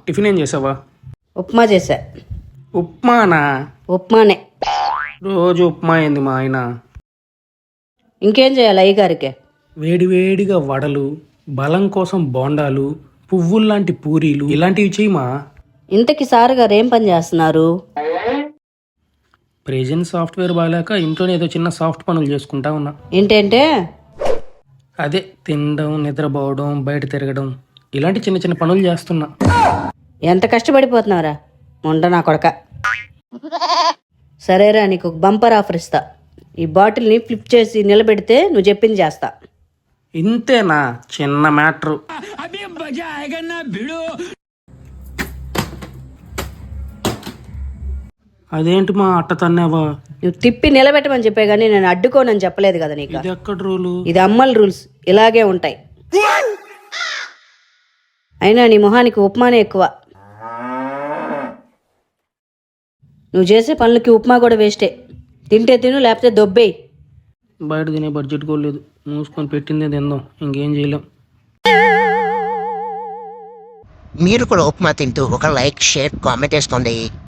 Tiffin ఏం చేసావా? ఉప్మా చేశా. ఉప్మానా? ఉప్మానే. రోజు ఉప్మా ఏంది మా ఆయన? ఇంకేం చేయాలి అయ్యగారికి? వేడివేడిగా వడలు, బలం కోసం బోండాలు, పువ్వుల్లాంటి పూరీలు ఇలాంటివి చేయమా. ఇంతకి సార్ గారు ఏం పని చేస్తున్నారు? ప్రెజెంట్ సాఫ్ట్వేర్ బాగాలేక ఇంట్లోనే ఏదో చిన్న సాఫ్ట్ పనులు చేసుకుంటా ఉన్నా. ఏంటంటే అదే తినడం, నిద్రపోవడం, బయట తిరగడం ఇలాంటి చిన్న చిన్న పనులు చేస్తున్నా. ఎంత కష్టపడిపోతున్నావురా ఉండ నా కొడక. సరేరా, నీకు ఒక బంపర్ ఆఫర్ ఇస్తా. ఈ బాటిల్ని ఫ్లిప్ చేసి నిలబెడితే నువ్వు చెప్పింది చేస్తా. ఇంతేనా? చిన్న మ్యాటర్. అదేంటి మా అట్ట తన్నావా? నువ్వు తిప్పి నిలబెట్టమని చెప్పే కానీ నేను అడ్డుకోనని చెప్పలేదు కదా నీకు. ఇది ఎక్కడ రూలు? ఇది అమ్మల రూల్స్, ఇలాగే ఉంటాయి. అయినా నీ మొహానికి ఉప్మానే ఎక్కువ. నువ్వు చేసే పనులకి ఉప్మా కూడా వేస్టే. తింటే తిను, లేకపోతే దొబ్బేయి. బయట తినే బడ్జెట్ కూడా లేదు. మూసుకొని పెట్టిందే తిందాం, ఇంకేం చేయలేం. మీరు కూడా ఉప్మా తింటూ ఒక లైక్, షేర్, కామెంట్ వేసుకోండి.